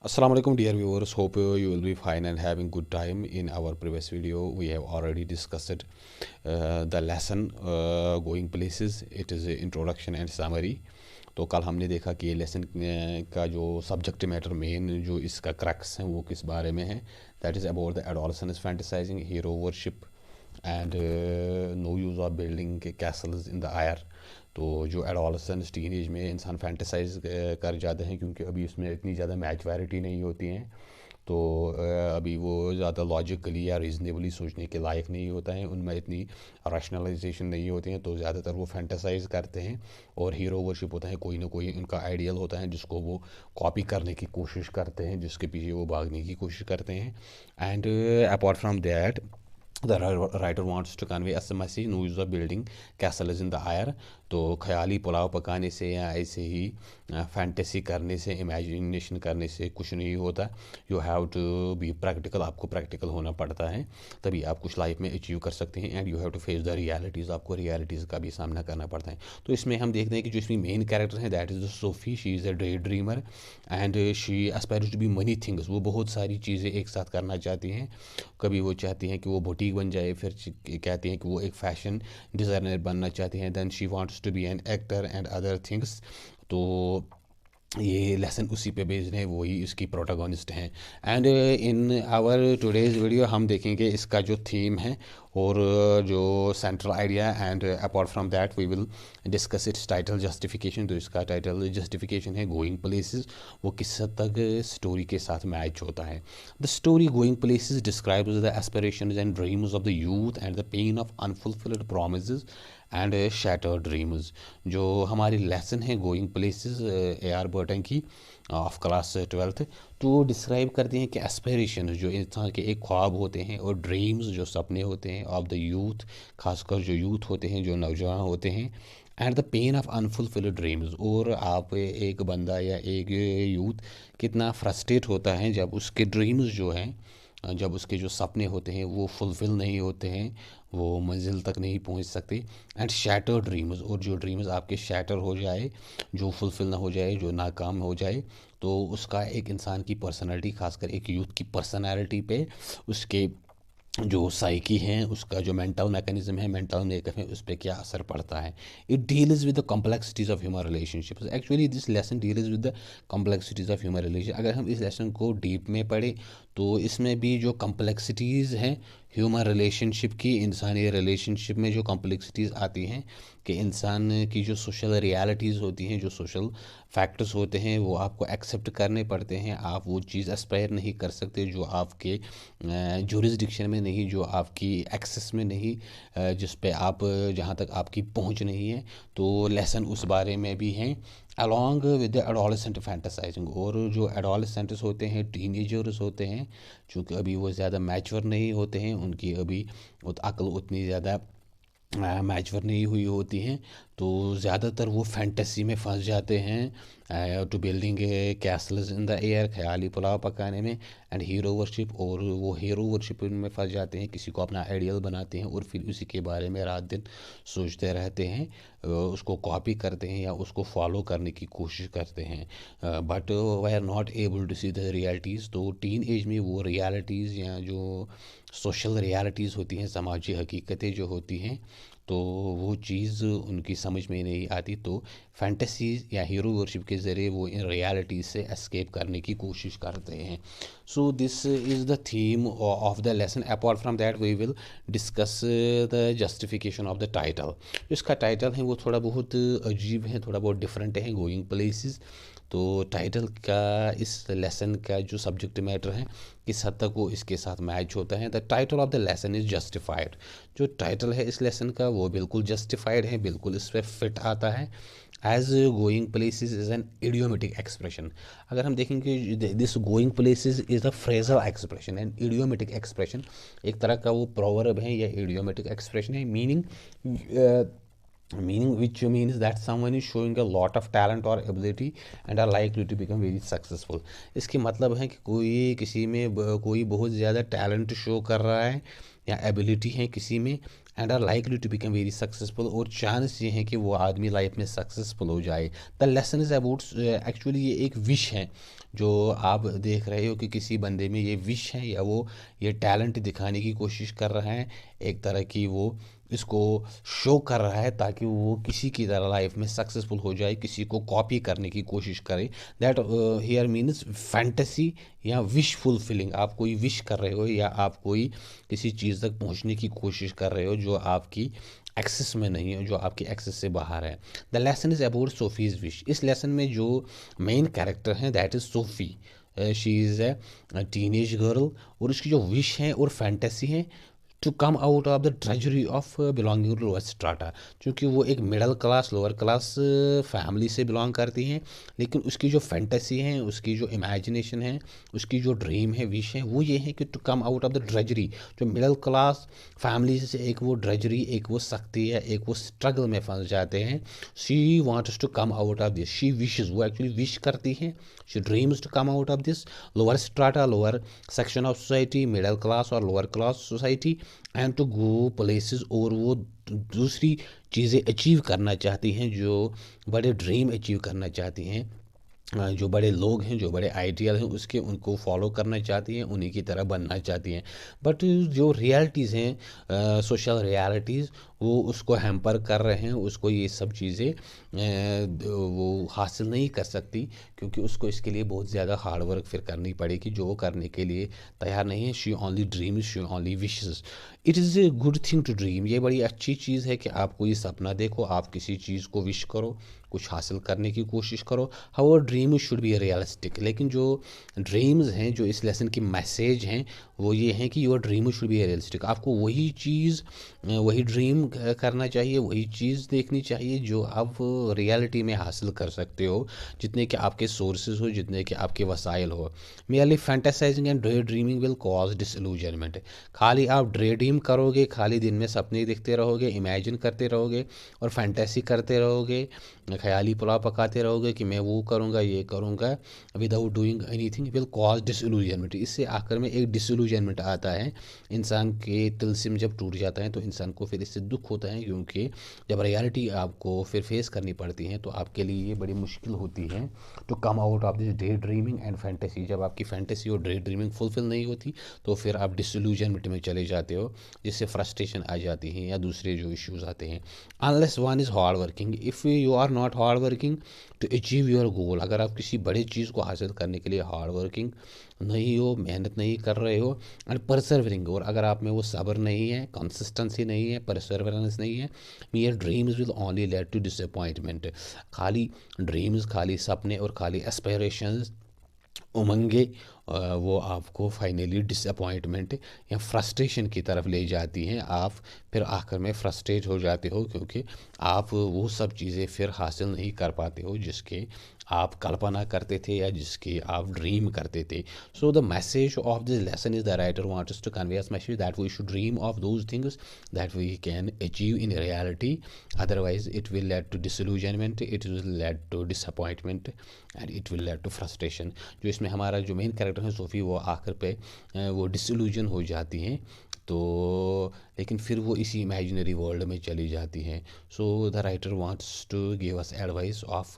Assalamu alaikum dear viewers, hope you will be fine and having good time. In our previous video we have already discussed the lesson going places. It is a introduction and summary. तो कल हमने देखा कि ये lesson का जो subject matter main जो इसका क्रक्स है वो किस बारे में है. That is about the adolescence fantasising hero worship and no use of building castles in the air. तो जो एडोलसेंस टीन एज में इंसान फैंटिसाइज कर जाते हैं क्योंकि अभी उसमें इतनी ज़्यादा मैच्योरिटी नहीं होती हैं. तो अभी वो ज़्यादा लॉजिकली या रीज़नेबली सोचने के लायक नहीं होता है, उनमें इतनी रैशनलाइजेशन नहीं होती हैं. तो ज़्यादातर वो फैंटिसाइज करते हैं और हीरो वर्शिप होता है, कोई ना कोई उनका आइडियल होता है जिसको वो कॉपी करने की कोशिश करते हैं, जिसके पीछे वो भागने की कोशिश करते हैं. And apart from that the writer wants to convey as a message no use of building castles in the air. तो ख्याली पुलाव पकाने से या ऐसे ही फैंटेसी करने से, इमेजिनेशन करने से कुछ नहीं होता. You have to be practical, आपको प्रैक्टिकल होना पड़ता है तभी आप कुछ लाइफ में अचीव कर सकते हैं. And you have to face the realities, आपको रियलिटीज़ का भी सामना करना पड़ता है. तो इसमें हम देखते हैं कि जो इसमें मेन कैरेक्टर है that is the Sophie. She is a day dreamer and she aspires to be many things. वो बहुत सारी चीज़ें एक साथ करना चाहती हैं. कभी वो चाहती हैं कि वो बुटीक बन जाए, फिर कहती हैं कि वो एक फ़ैशन डिज़ाइनर बनना चाहती हैं. Then she wants to be an actor and other things. तो ये लेसन उसी पे बेस्ड है, वही इसकी प्रोटागोनिस्ट हैं. And in our today's video हम देखेंगे इसका जो थीम है और जो central idea. And apart from that we will discuss its title justification. तो इसका टाइटल जस्टिफिकेशन है गोइंग प्लेसेस. वो किस हद तक स्टोरी के साथ मैच होता है. The story going places describes the aspirations and dreams of the youth and the pain of unfulfilled promises and shattered dreams. जो हमारी लेसन है गोइंग प्लेसेस ए.आर. बर्टन की ऑफ क्लास 12th, तो describe करते हैं कि एस्पिरेशन जो इंसान के एक ख्वाब होते हैं और ड्रीम्स जो सपने होते हैं ऑफ द यूथ, खासकर जो यूथ होते हैं, जो नौजवान होते हैं. And the pain of unfulfilled dreams. और आप एक बंदा या एक यूथ कितना फ्रस्ट्रेट होता है जब उसके ड्रीम्स जो हैं, जब उसके जो सपने होते हैं वो फुलफ़िल नहीं होते हैं, वो मंजिल तक नहीं पहुंच सकते. एंड शैटर ड्रीम्स, और जो ड्रीम्स आपके शैटर हो जाए, जो फुलफ़िल ना हो जाए, जो नाकाम हो जाए, तो उसका एक इंसान की पर्सनालिटी, खासकर एक यूथ की पर्सनालिटी पे, उसके जो साइकी है, उसका जो मेंटल मैकेनिज्म है, मेंटल मेकअप है, उस पर क्या असर पड़ता है. It deals with the complexities of human relationships. Actually this lesson deals with the complexities of human relation. अगर हम इस लेसन को डीप में पढ़ें तो इसमें भी जो कॉम्प्लेक्सिटीज़ हैं ह्यूमन रिलेशनशिप की, इंसानी रिलेशनशिप में जो कॉम्प्लेक्सिटीज़ आती हैं कि इंसान की जो सोशल रियलिटीज़ होती हैं, जो सोशल फैक्टर्स होते हैं, वो आपको एक्सेप्ट करने पड़ते हैं. आप वो चीज़ एस्पायर नहीं कर सकते जो आपके जुरिसडिक्शन में नहीं, जो आपकी एक्सेस में नहीं, जिस पे आप, जहाँ तक आपकी पहुँच नहीं है. तो लेसन उस बारे में भी हैं अलॉन्ग विद द एडोलसेंट फैंटासाइजिंग. और जो एडोलसेंट्स होते हैं, टीनेजर्स होते हैं, चूँकि अभी वो ज़्यादा मैच्योर नहीं होते हैं, उनकी अभी अक्ल उतनी ज़्यादा मैच्योर नहीं हुई होती हैं, तो ज़्यादातर वो फैंटेसी में फंस जाते हैं to building castles in the air, ख्याली पुलाव पकाने में, एंड हीरो वर्शिप. और वो हीरो वर्शिप में फंस जाते हैं, किसी को अपना आइडियल बनाते हैं और फिर उसी के बारे में रात दिन सोचते रहते हैं, उसको कॉपी करते हैं या उसको फॉलो करने की कोशिश करते हैं. But we are not able to see the realities. तो टीन एज में वो रियलिटीज़ या जो सोशल रियलिटीज़ होती हैं, समाजी हकीकतें जो होती हैं, तो वो चीज़ उनकी समझ में नहीं आती. तो फैंटेसी या हीरो वर्शिप के ज़रिए वो इन रियलिटीज़ से एस्केप करने की कोशिश करते हैं. So this is the theme of the lesson. Apart from that we will discuss the justification of the title. इसका टाइटल है वो थोड़ा बहुत अजीब है, थोड़ा बहुत डिफरेंट है, गोइंग प्लेसेस. तो टाइटल का, इस लेसन का जो सब्जेक्ट मैटर है, किस हद तक वो इसके साथ मैच होता है. The title of the lesson is justified. जो टाइटल है इस लेसन का वो बिल्कुल जस्टिफाइड है, बिल्कुल इस पर फिट आता है. As going places is an idiomatic expression. अगर हम देखेंगे this going places is the phrasal expression and idiomatic expression. एक तरह का वो प्रोवर्ब है या इडियोमेटिक एक्सप्रेशन है. Meaning meaning which means that someone is showing a lot of talent or ability and are likely to become very successful। इसके मतलब है कि कोई किसी में कोई बहुत ज़्यादा टैलेंट शो कर रहा है या एबिलिटी है किसी में, and are likely to become very successful, और चांस ये है कि वो आदमी लाइफ में सक्सेसफुल हो जाए। The lesson is about, actually ये एक विश है जो आप देख रहे हो कि किसी बंदे में ये विश है या वो ये टैलेंट दिखाने की कोशिश कर रहा है, एक तरह की वो इसको शो कर रहा है ताकि वो किसी की तरह लाइफ में सक्सेसफुल हो जाए, किसी को कॉपी करने की कोशिश करे। दैट हियर मीन्स फैंटेसी या विश फुलफिलिंग। आप कोई विश कर रहे हो या आप कोई किसी चीज़ तक पहुंचने की कोशिश कर रहे हो जो आपकी एक्सेस में नहीं है, जो आपकी एक्सेस से बाहर है। The lesson is about Sophie's wish. इस लेसन में जो मेन कैरेक्टर हैं that is Sophie, she is a teenage girl, और उसकी जो विश है और फैंटेसी है to come out of the treasury of belonging to lower strata, क्योंकि वो एक middle class lower class family से बिलोंग करती हैं, लेकिन उसकी जो फैंटेसी है, उसकी जो इमेजिनेशन है, उसकी जो ड्रीम है, विश है, वो ये है कि to come out of the dreary. जो मिडल क्लास फैमिली से एक वो ड्रेजरी, एक वो सख्ती है, एक वो स्ट्रगल में फंस जाते हैं। She wants to come out of this, she wishes, वो एक्चुअली विश करती हैं, she dreams to come out of this lower strata, lower section of society, middle class और lower class society, and to go places, और वो दूसरी चीज़ें achieve करना चाहती हैं, जो बड़े ड्रीम अचीव करना चाहती हैं, जो बड़े लोग हैं, जो बड़े आइडियल हैं उसके, उनको फॉलो करना चाहती हैं, उन्हीं की तरह बनना चाहती हैं। बट जो रियलिटीज़ हैं, सोशल रियलिटीज़, वो उसको हैम्पर कर रहे हैं, उसको ये सब चीज़ें वो हासिल नहीं कर सकती, क्योंकि उसको इसके लिए बहुत ज़्यादा हार्ड वर्क फिर करनी पड़ेगी, जो वो करने के लिए तैयार नहीं है। She only dreams, she only wishes. It is a good thing to dream. ये बड़ी अच्छी चीज़ है कि आप कोई सपना देखो, आप किसी चीज़ को विश करो, कुछ हासिल करने की कोशिश करो। How dream should be realistic. लेकिन जो ड्रीम्स हैं, जो इस लेसन की मैसेज हैं, वो ये हैं कि your dream should be realistic. आपको वही चीज़, वही ड्रीम करना चाहिए, वही चीज़ देखनी चाहिए जो आप रियलिटी में हासिल कर सकते हो, जितने के आपके सोर्सेज हो, जितने के आपके वसाइल हो। मेयरली फैंटेसाइजिंग एंड ड्रे ड्रीमिंग विल कॉज डिसइल्यूजनमेंट। खाली आप ड्रे ड्रीम करोगे, खाली दिन में सपने देखते रहोगे, इमेजिन करते रहोगे और फैंटेसी करते रहोगे, ख्याली पुलाव पकाते रहोगे कि मैं वो करूँगा, ये करूँगा, without doing anything, will cause disillusionment. इससे आखिर में एक डिसइल्यूजनमेंट आता है, इंसान के तिलस्म जब टूट जाता है तो इंसान को फिर इससे दुख होता है, क्योंकि जब रियलिटी आपको फिर फेस करनी पड़ती है तो आपके लिए ये बड़ी मुश्किल होती है to come out of this day dreaming and fantasy. जब आपकी फैंटेसी और डे ड्रीमिंग फुलफिल नहीं होती तो फिर आप डिसइल्यूजनमेंट में चले जाते हो, जिससे फ्रस्ट्रेशन आ जाती है या दूसरे जो इश्यूज आते हैं। Unless one is hard working, if you are not hard working to achieve your goal, अगर आप किसी बड़े चीज़ को हासिल करने के लिए हार्ड वर्किंग नहीं हो, मेहनत नहीं कर रहे हो, एंड परसर्वरिंग, और अगर आप में वो सब्र नहीं है, कंसिस्टेंसी नहीं है, परसर्वरेंस नहीं है, mere dreams will only lead to disappointment. खाली ड्रीम्स, खाली सपने और खाली एस्पायरेशंस, उमंगे, वो आपको फाइनली डिसअपॉइंटमेंट या फ्रस्ट्रेशन की तरफ ले जाती हैं। आप फिर आखिर में फ्रस्ट्रेट हो जाते हो, क्योंकि आप वो सब चीज़ें फिर हासिल नहीं कर पाते हो जिसके आप कल्पना करते थे या जिसकी आप ड्रीम करते थे। So the message of this lesson is the writer wants to convey us message that we should dream of those things that we can achieve in reality, otherwise it will lead to disillusionment, it will lead to disappointment and it will lead to frustration. जो इसमें हमारा जो main character है SoFi, वो आखिर पे वो disillusion हो जाती हैं, तो लेकिन फिर वो इसी इमेजिनरी वर्ल्ड में चली जाती हैं। So the writer wants to give us advice of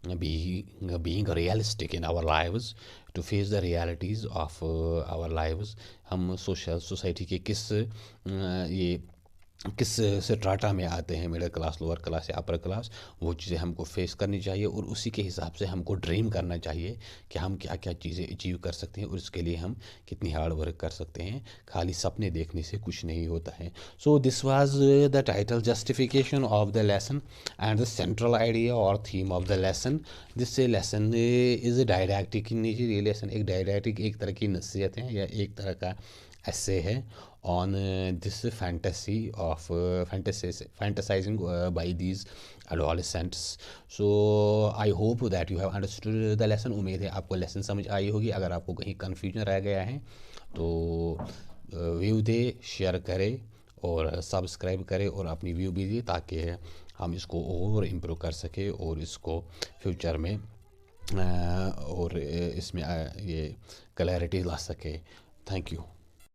being realistic in our lives, to face the realities of our lives। हम सोसाइटी के ये किस स्ट्राटा में आते हैं, मिडिल क्लास, लोअर क्लास या अपर क्लास, वो चीज़ें हमको फेस करनी चाहिए और उसी के हिसाब से हमको ड्रीम करना चाहिए कि हम क्या क्या चीज़ें अचीव कर सकते हैं और उसके लिए हम कितनी हार्ड वर्क कर सकते हैं। खाली सपने देखने से कुछ नहीं होता है। So this was the title justification of the lesson and the central idea और theme of the lesson. This lesson is didactic in nature. ये लेसन एक डायडैक्टिक, एक तरह की नसीहत है या एक तरह का ऐसे है on this fantasy of fantasizing by these adolescents। So I hope that you have understood the lesson। उम्मीद है आपको लेसन समझ आई होगी। अगर आपको कहीं कन्फ्यूजन रह गया है तो व्यू दे, शेयर करें और सब्सक्राइब करें और अपनी व्यू भी दी, ताकि हम इसको और इम्प्रूव कर सके और इसको फ्यूचर में और इसमें ये क्लैरिटी ला सके। Thank you.